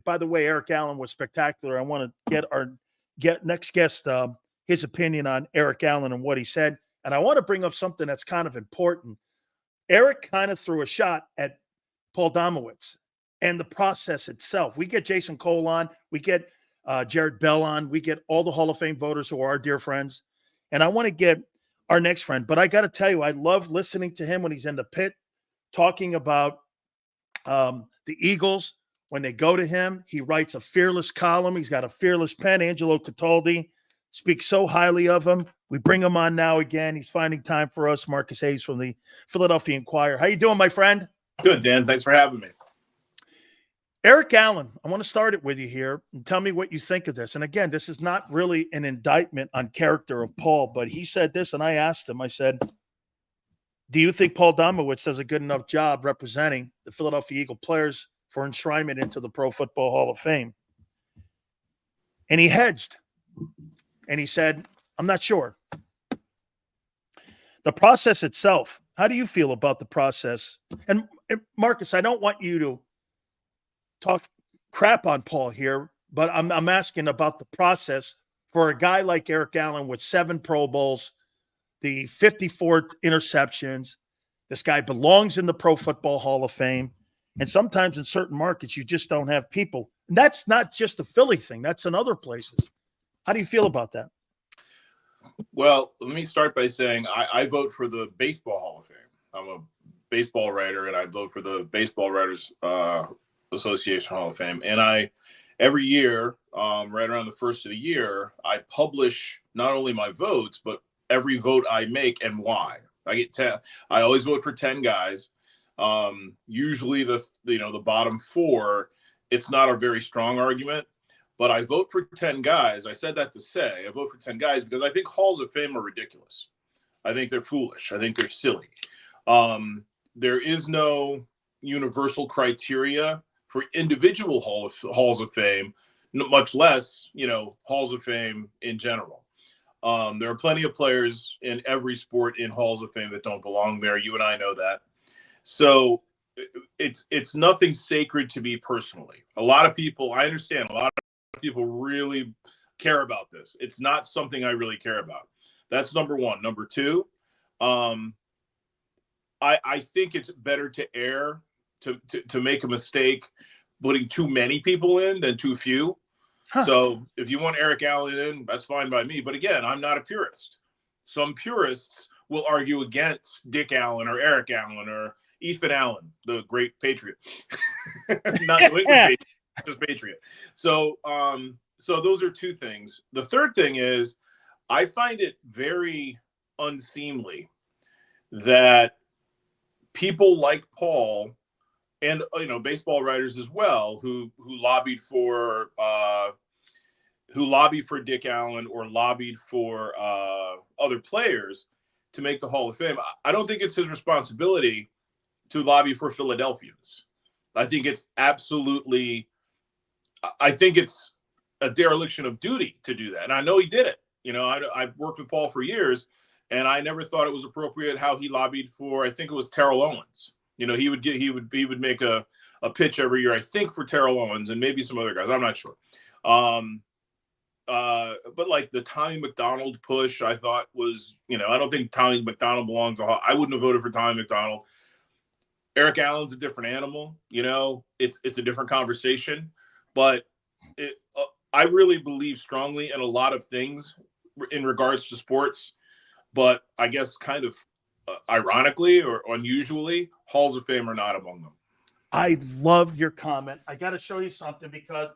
by the way, Eric Allen was spectacular. I want to get next guest his opinion on Eric Allen and what he said. And I want to bring up something that's kind of important. Eric kind of threw a shot at Paul Domowitz and the process itself. We get Jason Cole on, we get Jared Bell on, we get all the Hall of Fame voters who are our dear friends. And I want to get our next friend, but I got to tell you, I love listening to him when he's in the pit talking about the Eagles. When they go to him, he writes a fearless column. He's got a fearless pen. Angelo Cataldi speaks so highly of him. We bring him on now again. He's finding time for us. Marcus Hayes from the Philadelphia Inquirer. How you doing, my friend? Good, Dan. Thanks for having me. Eric Allen, I want to start it with you here and tell me what you think of this. And again, this is not really an indictment on character of Paul, but he said this, and I asked him, I said, do you think Paul Domowitz does a good enough job representing the Philadelphia Eagle players for enshrinement into the Pro Football Hall of Fame? And he hedged. And he said, I'm not sure. The process itself, how do you feel about the process? And Marcus, I don't want you to talk crap on Paul here, but I'm asking about the process for a guy like Eric Allen with 7 Pro Bowls, the 54 interceptions. This guy belongs in the Pro Football Hall of Fame. And sometimes in certain markets, you just don't have people. And that's not just a Philly thing. That's in other places. How do you feel about that? Well, let me start by saying I vote for the Baseball Hall of Fame. I'm a baseball writer, and I vote for the Baseball Writers Association Hall of Fame. And every year, right around the first of the year, I publish not only my votes, but every vote I make and why. I get 10. I always vote for 10 guys. Usually the bottom 4, it's not a very strong argument, but I vote for 10 guys. I said that to say I vote for 10 guys because I think Halls of Fame are ridiculous. I think they're foolish. I think they're silly. There is no universal criteria for individual Halls of Fame, much less, Halls of Fame in general. There are plenty of players in every sport in Halls of Fame that don't belong there. You and I know that. So it's nothing sacred to me personally. A lot of people, I understand, a lot of people really care about this. It's not something I really care about. That's number one. Number two, I think it's better to err, to make a mistake putting too many people in than too few. Huh. So if you want Eric Allen in, that's fine by me. But again, I'm not a purist. Some purists will argue against Dick Allen or Eric Allen or Ethan Allen, the great Patriot. Not New England Patriot, just Patriot. So those are two things. The third thing is I find it very unseemly that people like Paul and baseball writers as well who lobbied for Dick Allen or lobbied for other players to make the Hall of Fame. I don't think it's his responsibility to lobby for Philadelphians. I think it's a dereliction of duty to do that. And I know he did it. I've worked with Paul for years, and I never thought it was appropriate how he lobbied for, I think it was Terrell Owens. He would make a pitch every year, I think, for Terrell Owens and maybe some other guys. I'm not sure. But like the Tommy McDonald push, I thought was, I don't think Tommy McDonald belongs to Hall. I wouldn't have voted for Tommy McDonald. Eric Allen's a different animal. It's a different conversation. But I really believe strongly in a lot of things in regards to sports. But I guess kind of ironically or unusually, Halls of Fame are not among them. I love your comment. I got to show you something because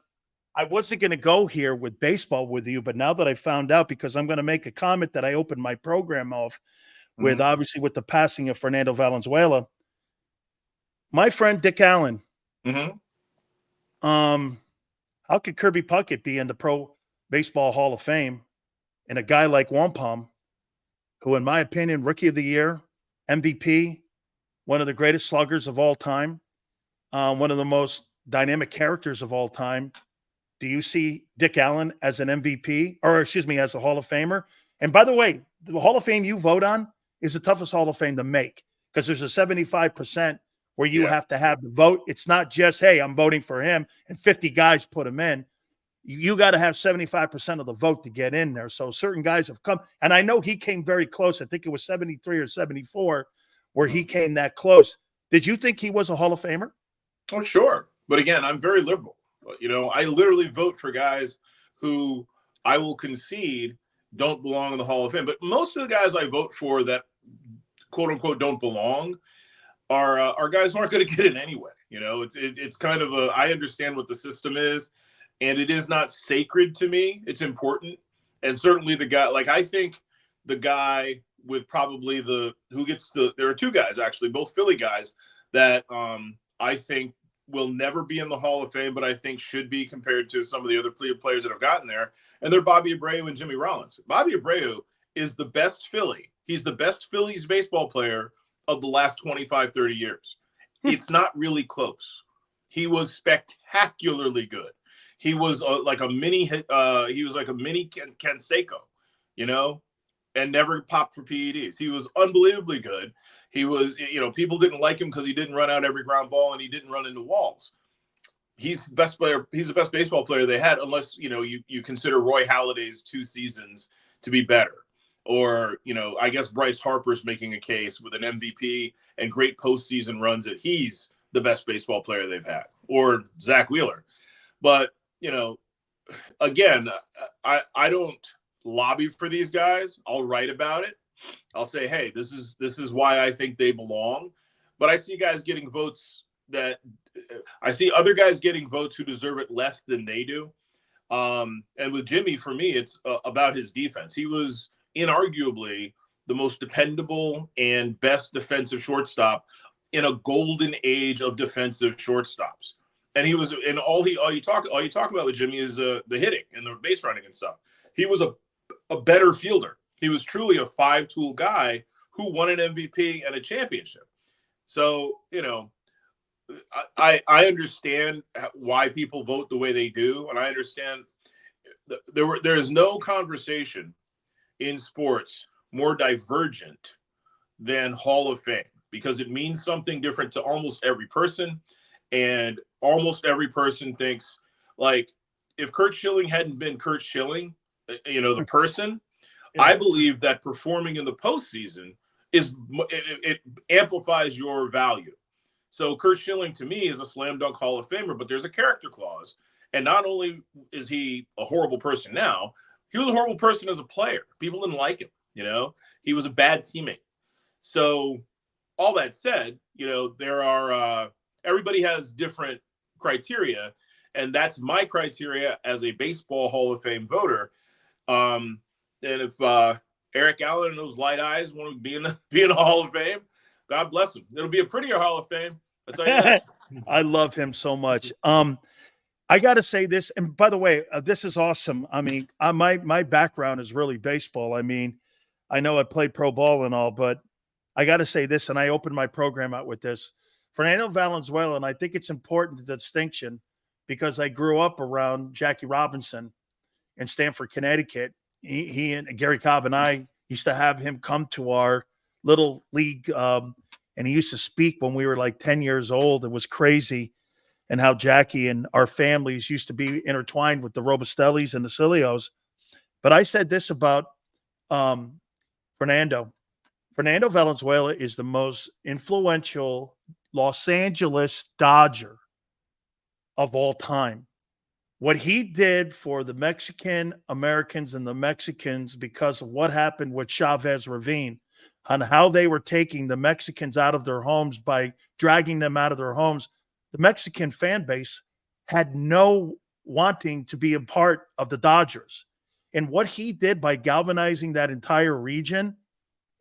I wasn't going to go here with baseball with you, but now that I found out, because I'm going to make a comment that I opened my program off with, obviously with the passing of Fernando Valenzuela, my friend Dick Allen. How could Kirby Puckett be in the Pro Baseball Hall of Fame and a guy like Wampum, who, in my opinion, Rookie of the Year, MVP, one of the greatest sluggers of all time, one of the most dynamic characters of all time. Do you see Dick Allen as an MVP, or excuse me, as a Hall of Famer? And by the way, the Hall of Fame you vote on is the toughest Hall of Fame to make because there's a 75% where you have to have the vote. It's not just, hey, I'm voting for him and 50 guys put him in. You got to have 75% of the vote to get in there. So certain guys have come, and I know he came very close. I think it was 73 or 74 where he came that close. Did you think he was a Hall of Famer? Oh, sure. But again, I'm very liberal. You know, I literally vote for guys who I will concede don't belong in the Hall of Fame. But most of the guys I vote for that, quote unquote, don't belong are guys who aren't going to get in anyway. You know, it's kind of I understand what the system is, and it is not sacred to me. It's important. And certainly the guy, like, I think the guy with probably there are two guys, actually, both Philly guys, that I think will never be in the Hall of Fame, but I think should be compared to some of the other players that have gotten there. And they're Bobby Abreu and Jimmy Rollins. Bobby Abreu is the best Philly. He's the best Phillies baseball player of the last 25, 30 years. It's not really close. He was spectacularly good. He was like a mini Canseco, you know, and never popped for PEDs. He was unbelievably good. He was, you know, people didn't like him because he didn't run out every ground ball and he didn't run into walls. He's the best player. He's the best baseball player they had, unless, you know, you consider Roy Halladay's 2 seasons to be better. Or, you know, I guess Bryce Harper's making a case with an MVP and great postseason runs that he's the best baseball player they've had. Or Zach Wheeler. But, you know, again, I don't lobby for these guys. I'll write about it. I'll say, hey, this is why I think they belong. But I see guys getting votes I see other guys getting votes who deserve it less than they do. And with Jimmy, for me, it's about his defense. He was inarguably the most dependable and best defensive shortstop in a golden age of defensive shortstops. And he was, and all you talk about with Jimmy is the hitting and the base running and stuff. He was a better fielder. He was truly a 5-tool guy who won an MVP and a championship. So, you know, I understand why people vote the way they do, and I understand there is no conversation in sports more divergent than Hall of Fame, because it means something different to almost every person, and almost every person thinks, like, if Curt Schilling hadn't been Curt Schilling, you know, the person, I believe that performing in the postseason it amplifies your value. So Curt Schilling, to me, is a slam dunk Hall of Famer, but there's a character clause. And not only is he a horrible person now, he was a horrible person as a player. People didn't like him, you know? He was a bad teammate. So all that said, you know, there are everybody has different criteria, and that's my criteria as a baseball Hall of Fame voter. And if Eric Allen and those light eyes want to be in the Hall of Fame, God bless him. It'll be a prettier Hall of Fame. I'll tell you that. I love him so much. I got to say this, and by the way, this is awesome. I mean, my background is really baseball. I mean, I know I played pro ball and all, but I got to say this, and I opened my program out with this. Fernando Valenzuela, and I think it's important, the distinction, because I grew up around Jackie Robinson in Stamford, Connecticut. He and Gary Cobb and I used to have him come to our little league, and he used to speak when we were like 10 years old. It was crazy, and how Jackie and our families used to be intertwined with the Robustellis and the Cilios. But I said this about Fernando. Fernando Valenzuela is the most influential Los Angeles Dodger of all time. What he did for the Mexican Americans and the Mexicans, because of what happened with Chavez Ravine, on how they were taking the Mexicans out of their homes by dragging them out of their homes, the Mexican fan base had no wanting to be a part of the Dodgers. And what he did by galvanizing that entire region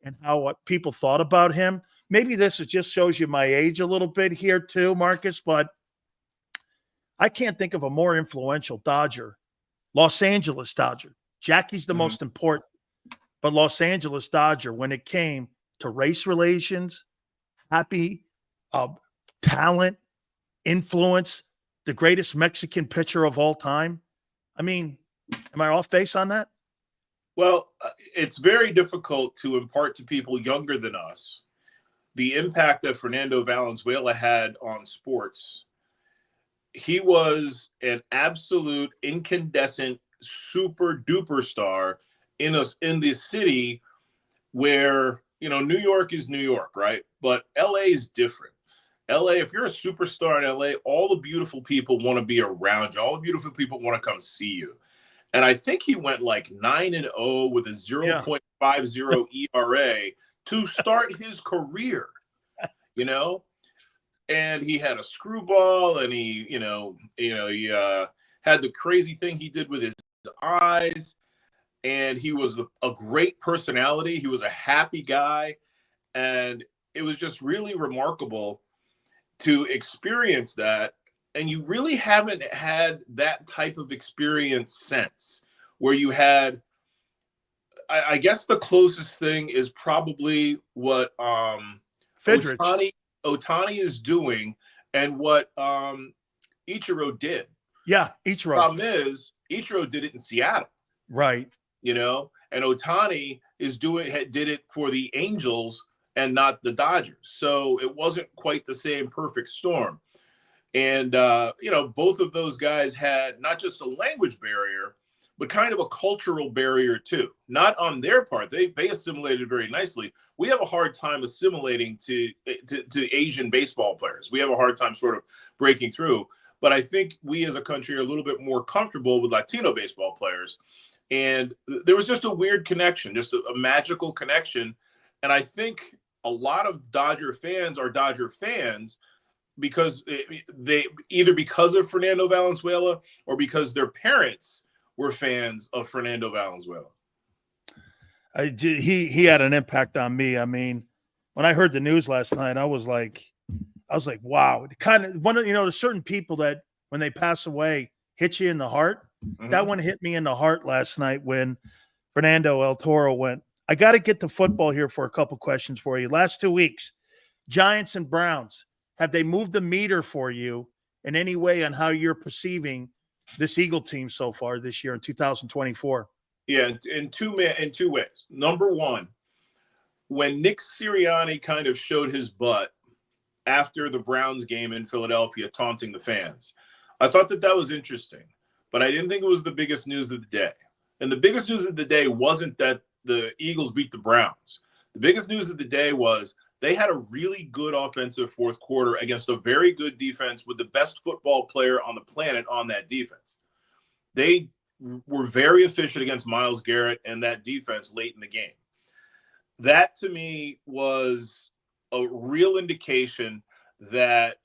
and how what people thought about him, maybe this just shows you my age a little bit here too, Marcus, but I can't think of a more influential Dodger, Los Angeles Dodger. Jackie's the most important, but Los Angeles Dodger, when it came to race relations, happy, talent, influence, the greatest Mexican pitcher of all time. I mean, am I off base on that? Well, it's very difficult to impart to people younger than us the impact that Fernando Valenzuela had on sports, he was an absolute incandescent, super duper star in the city where, New York is New York, right? But LA is different. LA, if you're a superstar in LA, all the beautiful people want to be around you. All the beautiful people want to come see you. And I think he went like 9-0 with a 0.50 ERA to start his career, and he had a screwball, and he had the crazy thing he did with his eyes, and he was a great personality. He was a happy guy, and it was just really remarkable to experience that. And you really haven't had that type of experience since, where you had, I guess the closest thing is probably what Fidrich. Otani is doing, and what Ichiro did. Yeah, Ichiro. Problem is, Ichiro did it in Seattle. Right. And Otani did it for the Angels and not the Dodgers. So it wasn't quite the same perfect storm. And, both of those guys had not just a language barrier, but kind of a cultural barrier too. Not on their part. They assimilated very nicely. We have a hard time assimilating to Asian baseball players. We have a hard time sort of breaking through. But I think we as a country are a little bit more comfortable with Latino baseball players. And there was just a weird connection, just a magical connection. And I think a lot of Dodger fans are Dodger fans because because of Fernando Valenzuela or because their parents were fans of Fernando Valenzuela. He had an impact on me. I mean, when I heard the news last night, I was like, wow. It kind of there's certain people that when they pass away hit you in the heart. Mm-hmm. That one hit me in the heart last night when Fernando El Toro went. I got to get to football here for a couple questions for you. Last 2 weeks, Giants and Browns. Have they moved the meter for you in any way on how you're perceiving this Eagle team so far this year in 2024? Yeah, in two ways. Number one, when Nick Sirianni kind of showed his butt after the Browns game in Philadelphia, taunting the fans, I thought that was interesting, but I didn't think it was the biggest news of the day. And the biggest news of the day wasn't that the Eagles beat the Browns. The biggest news of the day was they had a really good offensive fourth quarter against a very good defense with the best football player on the planet on that defense. They were very efficient against Myles Garrett and that defense late in the game. That, to me, was a real indication that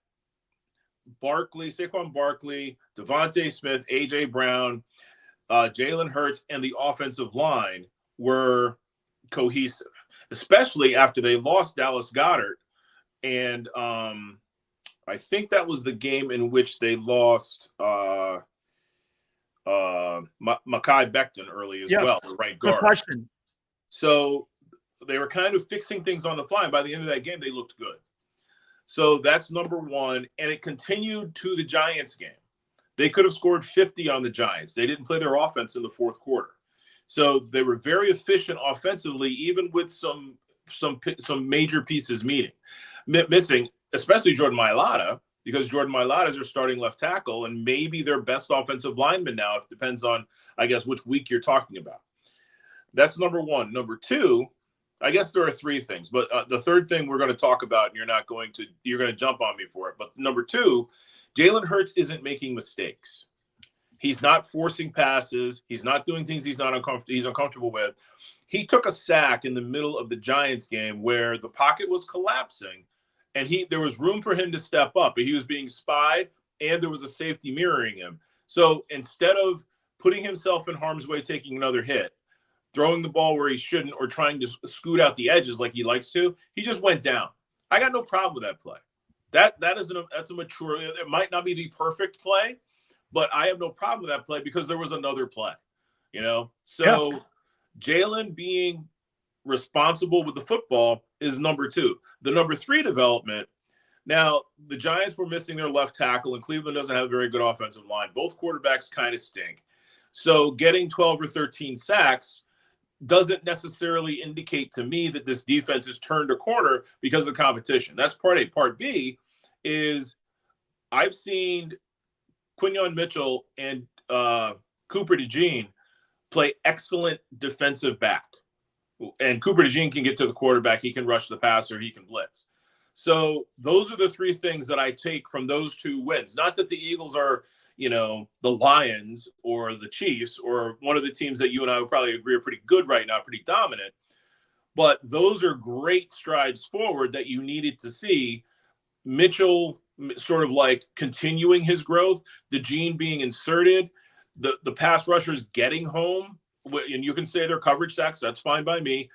Saquon Barkley, Devontae Smith, A.J. Brown, Jalen Hurts, and the offensive line were cohesive, especially after they lost Dallas Goedert. And I think that was the game in which they lost Mekhi Becton early as well, the right guard. Good question. So they were kind of fixing things on the fly. And by the end of that game, they looked good. So that's number one. And it continued to the Giants game. They could have scored 50 on the Giants. They didn't play their offense in the fourth quarter. So they were very efficient offensively, even with some major pieces missing, especially Jordan Mailata, because Jordan Mailata is their starting left tackle and maybe their best offensive lineman now. It depends on, I guess, which week you're talking about. That's number one. Number two, I guess there are three things, but the third thing we're going to talk about, and you're going to jump on me for it. But number two, Jalen Hurts isn't making mistakes. He's not forcing passes. He's not doing things he's uncomfortable with. He took a sack in the middle of the Giants game where the pocket was collapsing, and there was room for him to step up, but he was being spied, and there was a safety mirroring him. So instead of putting himself in harm's way, taking another hit, throwing the ball where he shouldn't, or trying to scoot out the edges like he likes to, he just went down. I got no problem with that play. That's a mature. It might not be the perfect play, but I have no problem with that play because there was another play, So yeah. Jalen being responsible with the football is number two. The number three development. Now, the Giants were missing their left tackle, and Cleveland doesn't have a very good offensive line. Both quarterbacks kind of stink. So getting 12 or 13 sacks doesn't necessarily indicate to me that this defense has turned a corner because of the competition. That's part A. Part B is I've seen Quinyon Mitchell and Cooper DeJean play excellent defensive back. And Cooper DeJean can get to the quarterback. He can rush the passer. He can blitz. So those are the three things that I take from those two wins. Not that the Eagles are, the Lions or the Chiefs or one of the teams that you and I would probably agree are pretty good right now, pretty dominant. But those are great strides forward that you needed to see. Mitchell sort of like continuing his growth, DeJean being inserted, the pass rushers getting home, and you can say they're coverage sacks. That's fine by me.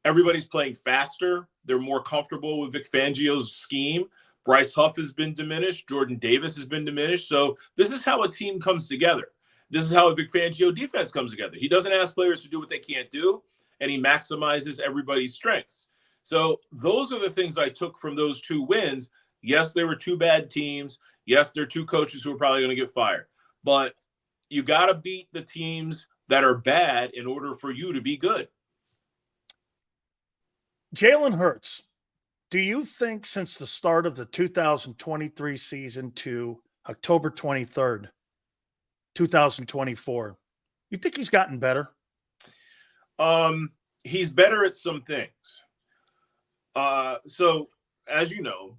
Everybody's playing faster. They're more comfortable with Vic Fangio's scheme. Bryce Huff has been diminished. Jordan Davis has been diminished. So this is how a team comes together. This is how a Vic Fangio defense comes together. He doesn't ask players to do what they can't do, and he maximizes everybody's strengths. So those are the things I took from those two wins. Yes, there were two bad teams. Yes, there are two coaches who are probably going to get fired. But you got to beat the teams that are bad in order for you to be good. Jalen Hurts, do you think since the start of the 2023 season to October 23rd, 2024, you think he's gotten better? He's better at some things. So as you know,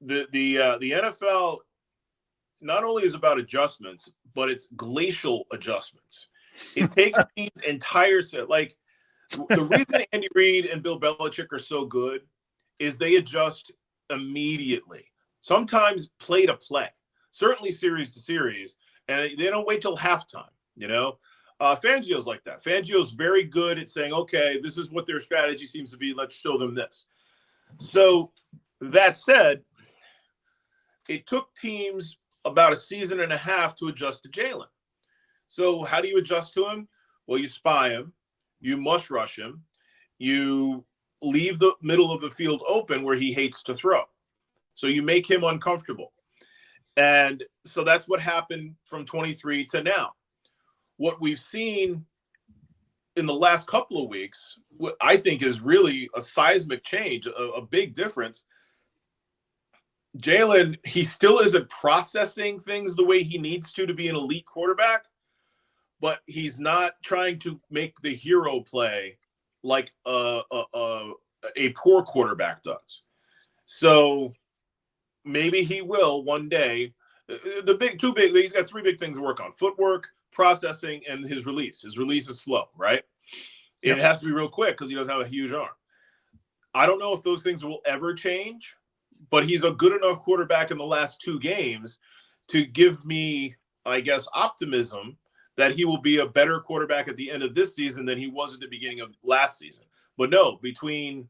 the NFL not only is about adjustments, but it's glacial adjustments. It takes teams entire set. Like the reason Andy Reid and Bill Belichick are so good is they adjust immediately. Sometimes play to play, certainly series to series, and they don't wait till halftime. Fangio's like that. Fangio's very good at saying, okay, this is what their strategy seems to be. Let's show them this. So that said, it took teams about a season and a half to adjust to Jalen. So how do you adjust to him? Well, you spy him. You must rush him. You leave the middle of the field open where he hates to throw. So you make him uncomfortable. And so that's what happened from 23 to now. What we've seen in the last couple of weeks, what I think is really a seismic change, a big difference. Jalen, he still isn't processing things the way he needs to be an elite quarterback, but he's not trying to make the hero play like a poor quarterback does. So maybe he will one day. He's got three big things to work on: footwork, processing, and his release. His release is slow, right? Yep. It has to be real quick because he doesn't have a huge arm. I don't know if those things will ever change, but he's a good enough quarterback in the last two games to give me, I guess, optimism that he will be a better quarterback at the end of this season than he was at the beginning of last season. But no, between,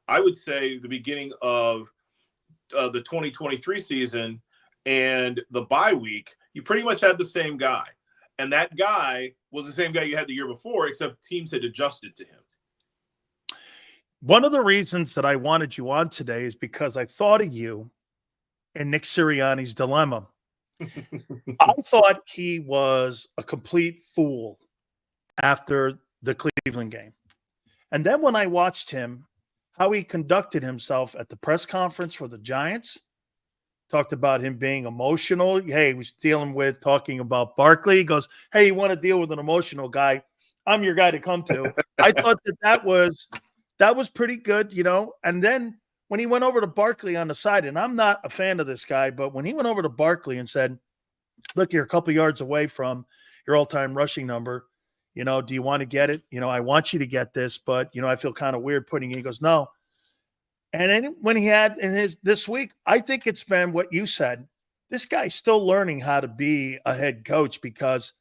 I would say, the beginning of the 2023 season and the bye week, you pretty much had the same guy. And that guy was the same guy you had the year before, except teams had adjusted to him. One of the reasons that I wanted you on today is because I thought of you and Nick Sirianni's dilemma. I thought he was a complete fool after the Cleveland game. And then when I watched him, how he conducted himself at the press conference for the Giants, talked about him being emotional. Hey, he was talking about Barkley. He goes, hey, you want to deal with an emotional guy? I'm your guy to come to. I thought that was pretty good, And then when he went over to Barkley on the side, and I'm not a fan of this guy, but when he went over to Barkley and said, look, you're a couple yards away from your all-time rushing number. Do you want to get it? I want you to get this, but, I feel kind of weird putting it. He goes, no. And then when he had this week, I think it's been what you said. This guy's still learning how to be a head coach because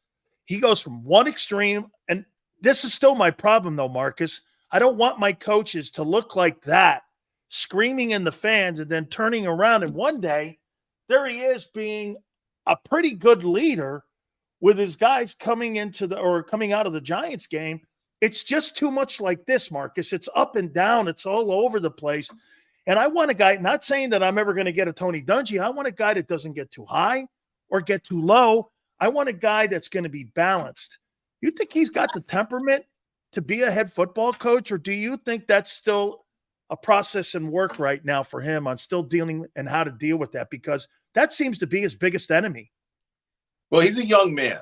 he goes from one extreme. And this is still my problem, though, Marcus. I don't want my coaches to look like that, screaming in the fans and then turning around. And one day, there he is being a pretty good leader with his guys coming out of the Giants game. It's just too much like this, Marcus. It's up and down. It's all over the place. And I want a guy, not saying that I'm ever going to get a Tony Dungy. I want a guy that doesn't get too high or get too low. I want a guy that's going to be balanced. You think he's got the temperament to be a head football coach, or do you think that's still a process and work right now for him on still dealing and how to deal with that? Because that seems to be his biggest enemy. Well, he's a young man.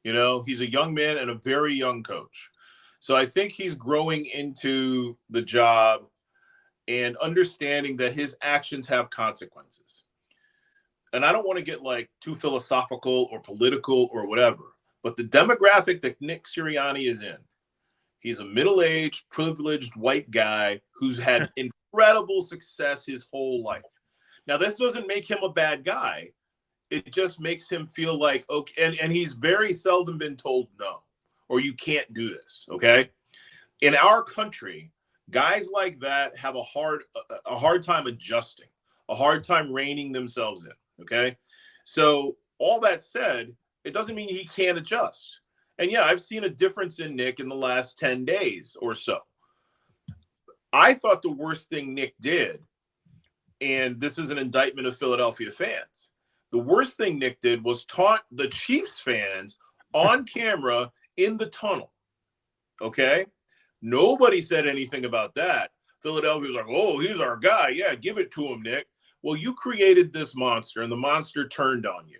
He's a young man and a very young coach. So I think he's growing into the job and understanding that his actions have consequences. And I don't want to get like too philosophical or political or whatever, but the demographic that Nick Sirianni is in, he's a middle-aged, privileged white guy who's had incredible success his whole life. Now, this doesn't make him a bad guy. It just makes him feel like, okay, and he's very seldom been told no, or you can't do this, okay? In our country, guys like that have a hard time adjusting, a hard time reining themselves in, okay? So all that said, it doesn't mean he can't adjust. And yeah, I've seen a difference in Nick in the last 10 days or so. I thought the worst thing Nick did, and this is an indictment of Philadelphia fans, the worst thing Nick did was taunt the Chiefs fans on camera in the tunnel, okay? Nobody said anything about that. Philadelphia was like, oh, he's our guy. Yeah, give it to him, Nick. Well, you created this monster, and the monster turned on you.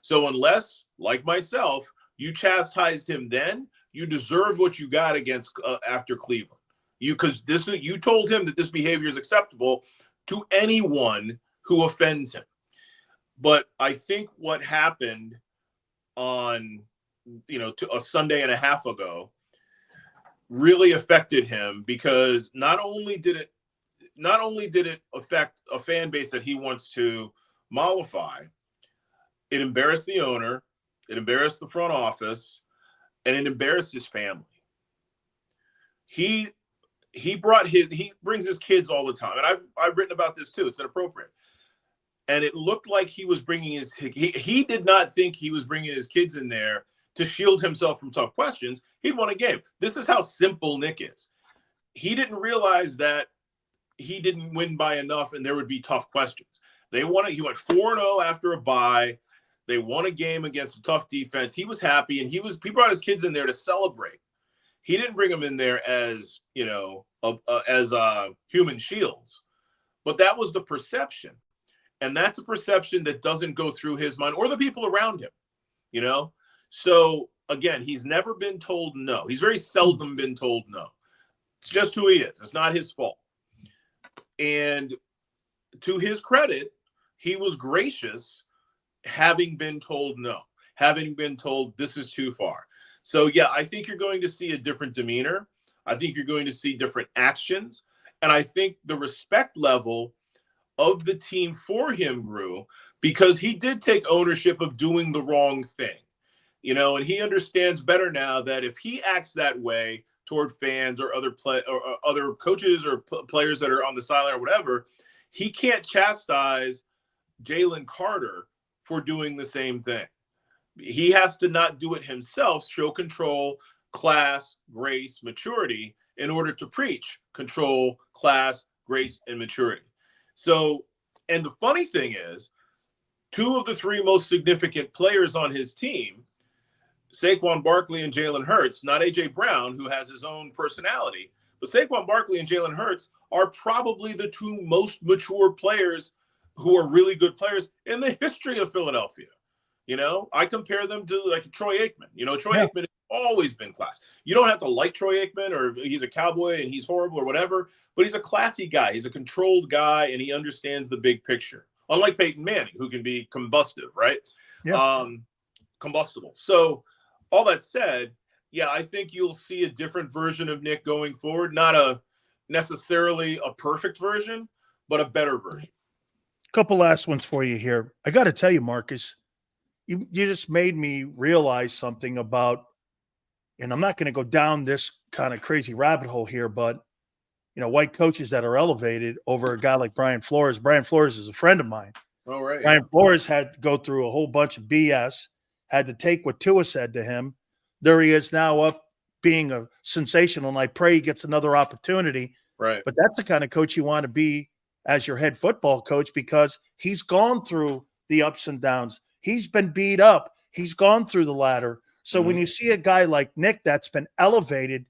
So unless, like myself, you chastised him then, you deserve what you got against after Cleveland. You told him that this behavior is acceptable to anyone who offends him. But I think what happened on, to a Sunday and a half ago really affected him, because not only did it affect a fan base that he wants to mollify, it embarrassed the owner, it embarrassed the front office, and it embarrassed his family. He brings his kids all the time, and I've written about this too. It's inappropriate. And it looked like he was bringing he did not think he was bringing his kids in there to shield himself from tough questions. He'd won a game. This is how simple Nick is. He didn't realize that he didn't win by enough and there would be tough questions. He went 4-0 after a bye. They won a game against a tough defense. He was happy, and he brought his kids in there to celebrate. He didn't bring them in there as, human shields. But that was the perception. And that's a perception that doesn't go through his mind or the people around him, So, again, he's never been told no. He's very seldom been told no. It's just who he is. It's not his fault. And to his credit, he was gracious having been told no, having been told this is too far. So, yeah, I think you're going to see a different demeanor. I think you're going to see different actions. And I think the respect level of the team for him grew, because he did take ownership of doing the wrong thing, and he understands better now that if he acts that way toward fans or other other coaches or players that are on the sideline or whatever, he can't chastise Jalen Carter for doing the same thing. He has to not do it himself, show control, class, grace, maturity in order to preach control, class, grace, and maturity. So, and the funny thing is, two of the three most significant players on his team, Saquon Barkley and Jalen Hurts, not A.J. Brown, who has his own personality, but Saquon Barkley and Jalen Hurts are probably the two most mature players who are really good players in the history of Philadelphia. I compare them to like Troy Aikman. Troy Aikman has always been class. You don't have to like Troy Aikman or he's a cowboy and he's horrible or whatever, but he's a classy guy. He's a controlled guy and he understands the big picture. Unlike Peyton Manning, who can be combustive, right? Yeah. Combustible. So all that said, yeah, I think you'll see a different version of Nick going forward. Not necessarily a perfect version, but a better version. Couple last ones for you here. I got to tell you, Marcus, you just made me realize something about, and I'm not going to go down this kind of crazy rabbit hole here, but, white coaches that are elevated over a guy like Brian Flores. Brian Flores is a friend of mine. Oh, right. Brian Flores had to go through a whole bunch of BS, had to take what Tua said to him. There he is now up being a sensational, and I pray he gets another opportunity. Right. But that's the kind of coach you want to be as your head football coach, because he's gone through the ups and downs. He's been beat up. He's gone through the ladder. So when you see a guy like Nick that's been elevated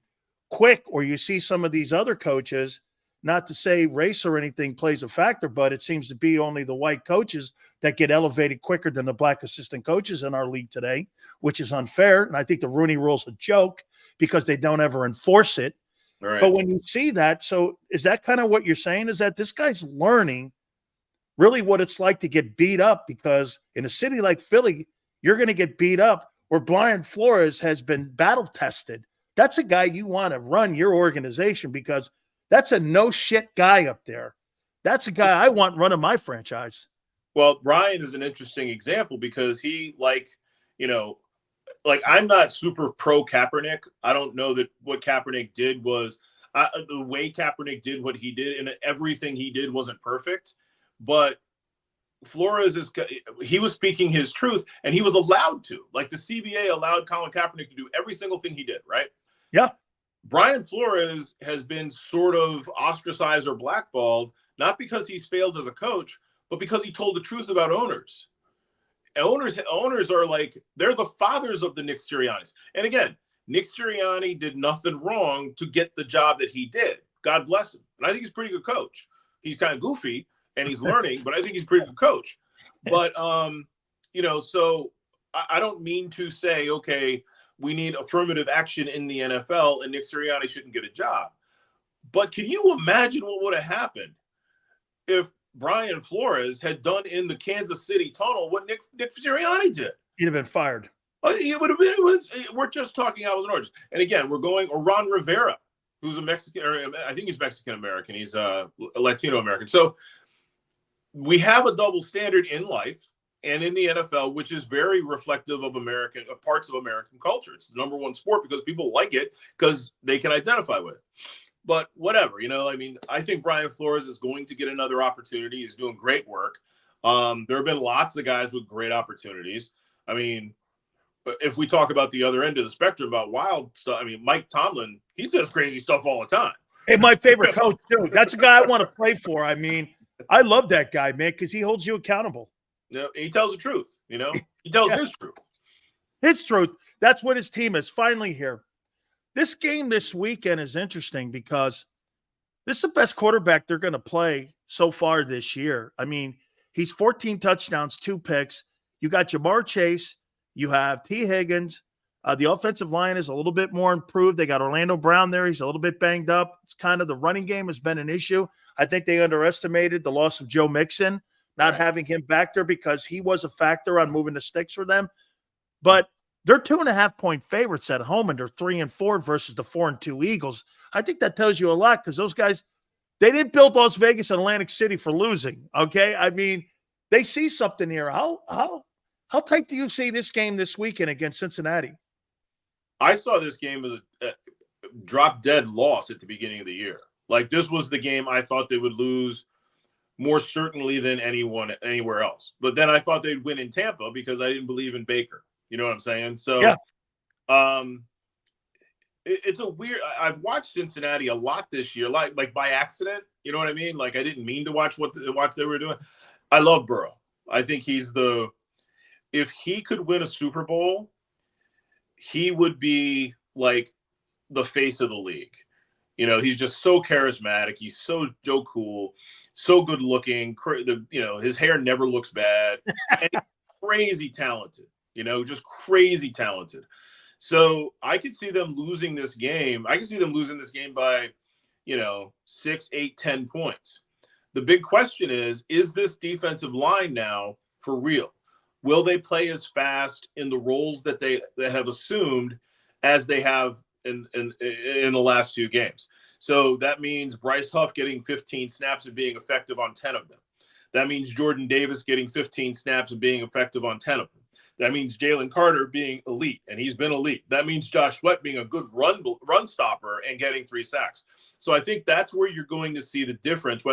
quick, or you see some of these other coaches, not to say race or anything plays a factor, but it seems to be only the white coaches that get elevated quicker than the black assistant coaches in our league today, which is unfair. And I think the Rooney Rule's a joke because they don't ever enforce it. Right. But when you see that, so is that kind of what you're saying, is that this guy's learning really what it's like to get beat up? Because in a city like Philly, you're going to get beat up, where Brian Flores has been battle tested. That's a guy you want to run your organization, because that's a no shit guy up there. That's a guy I want running my franchise. Well, Brian is an interesting example because he, I'm not super pro Kaepernick. I don't know that what Kaepernick did was the way Kaepernick did what he did, and everything he did wasn't perfect. But Flores he was speaking his truth, and he was allowed to. Like, the CBA allowed Colin Kaepernick to do every single thing he did, right? Yeah. Brian Flores has been sort of ostracized or blackballed, not because he's failed as a coach, but because he told the truth about owners. Owners are like, they're the fathers of the Nick Siriannis. And again, Nick Sirianni did nothing wrong to get the job that he did. God bless him. And I think he's a pretty good coach. He's kind of goofy and he's learning, but I think he's a pretty good coach. But, so I don't mean to say, okay, we need affirmative action in the NFL and Nick Sirianni shouldn't get a job. But can you imagine what would have happened if Brian Flores had done in the Kansas City tunnel what Nick Sirianni did? He'd have been fired. It would have been. We're just talking apples and oranges. And again, we're going Ron Rivera, who's a Mexican, or I think he's Mexican American. He's a Latino American. So we have a double standard in life and in the NFL, which is very reflective of parts of American culture. It's the number one sport because people like it because they can identify with it. But whatever, I think Brian Flores is going to get another opportunity. He's doing great work. There have been lots of guys with great opportunities. I mean, if we talk about the other end of the spectrum about wild stuff, Mike Tomlin, he says crazy stuff all the time. Hey, my favorite coach, too. That's a guy I want to play for. I love that guy, man, because he holds you accountable. Yeah, he tells the truth, He tells his truth. His truth. That's what his team is finally here. This game this weekend is interesting because this is the best quarterback they're going to play so far this year. He's 14 touchdowns, 2 picks. You got Jamar Chase. You have T. Higgins. The offensive line is a little bit more improved. They got Orlando Brown there. He's a little bit banged up. It's kind of the running game has been an issue. I think they underestimated the loss of Joe Mixon, not having him back there because he was a factor on moving the sticks for them. But they're 2.5-point favorites at home, and they're 3-4 versus the 4-2 Eagles. I think that tells you a lot because those guys, they didn't build Las Vegas and Atlantic City for losing. Okay, they see something here. How tight do you see this game this weekend against Cincinnati? I saw this game as a drop-dead loss at the beginning of the year. Like, this was the game I thought they would lose more certainly than anyone anywhere else. But then I thought they'd win in Tampa because I didn't believe in Baker. You know what I'm saying? So, yeah. It's a weird. I've watched Cincinnati a lot this year, like by accident. You know what I mean? Like, I didn't mean to watch what they were doing. I love Burrow. I think if he could win a Super Bowl, he would be like the face of the league. He's just so charismatic. He's so cool, so good looking. His hair never looks bad. And he's crazy talented. Just crazy talented. So I could see them losing this game. I could see them losing this game by, 6, 8, 10 points. The big question is this defensive line now for real? Will they play as fast in the roles that they have assumed as they have in the last 2 games? So that means Bryce Huff getting 15 snaps and being effective on 10 of them. That means Jordan Davis getting 15 snaps and being effective on 10 of them. That means Jalen Carter being elite, and he's been elite. That means Josh Sweat being a good run stopper and getting 3 sacks. So I think that's where you're going to see the difference,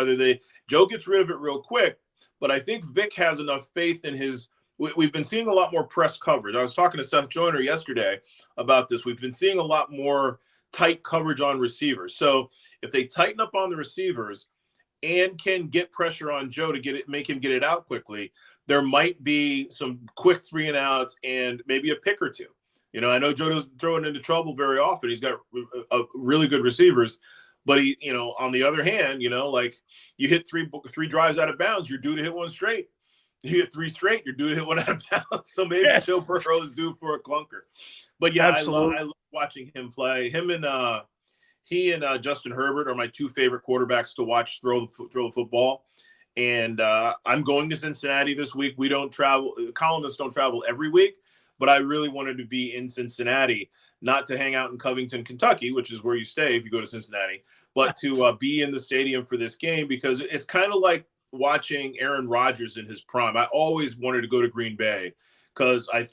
Joe gets rid of it real quick, but I think Vic has enough faith in his – we've been seeing a lot more press coverage. I was talking to Seth Joyner yesterday about this. We've been seeing a lot more tight coverage on receivers. So if they tighten up on the receivers and can get pressure on Joe to make him get it out quickly, there might be some quick 3-and-outs and maybe a pick or 2. You know, I know Joe doesn't throw it into trouble very often. He's got really good receivers, but he, you know, on the other hand, you know, like you hit three drives out of bounds, you're due to hit one straight. You hit 3 straight, you're due to hit one out of bounds. So maybe Joe Burrow is due for a clunker. But yeah, I love watching him play. He and Justin Herbert are my 2 favorite quarterbacks to watch throw the football. And I'm going to Cincinnati this week. We don't travel. Columnists don't travel every week, but I really wanted to be in Cincinnati, not to hang out in Covington, Kentucky, which is where you stay if you go to Cincinnati, but to be in the stadium for this game, because it's kind of like watching Aaron Rodgers in his prime. I always wanted to go to Green Bay because I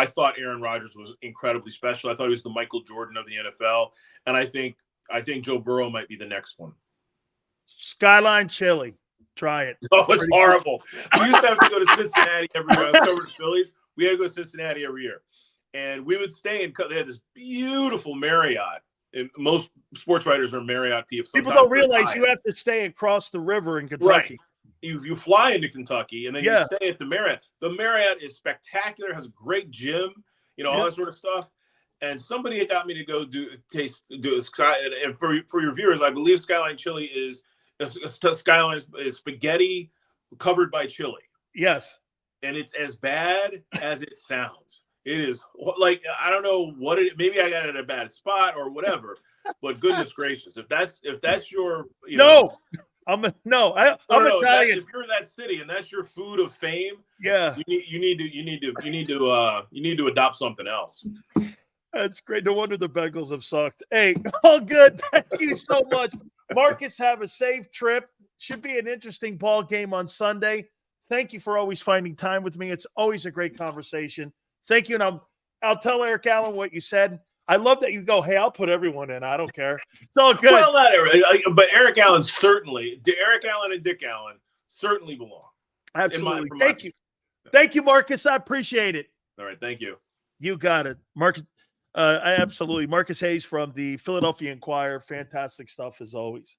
thought Aaron Rodgers was incredibly special. I thought he was the Michael Jordan of the NFL, and I think Joe Burrow might be the next one. Skyline chili. Try it. Oh, it's horrible. We used to have to go to Cincinnati every year. I was over to Phillies. We had to go to Cincinnati every year. And we would stay they had this beautiful Marriott. And most sports writers are Marriott people. People don't realize you have to stay across the river in Kentucky. Right. You fly into Kentucky and then you stay at the Marriott. The Marriott is spectacular, has a great gym, you know, all that sort of stuff. And somebody had got me to go do and for your viewers, I believe Skyline Chili is Skyline is spaghetti covered by chili. Yes. And it's as bad as it sounds. It is like, I don't know what maybe I got it at a bad spot or whatever, but goodness gracious, if that's your, I'm Italian. If you're in that city and that's your food of fame, you need to adopt something else. That's great. No wonder the Bengals have sucked. Hey, all good. Thank you so much. Marcus, have a safe trip. Should be an interesting ball game on Sunday. Thank you for always finding time with me. It's always a great conversation. Thank you. And I'll tell Eric Allen what you said. I love that you go, hey, I'll put everyone in. I don't care. It's all good. Well, not everybody, but Eric Allen Eric Allen and Dick Allen certainly belong. Absolutely. Thank you. Thank you, Marcus. I appreciate it. All right. Thank you. You got it. Marcus. Absolutely. Marcus Hayes from the Philadelphia Inquirer. Fantastic stuff as always.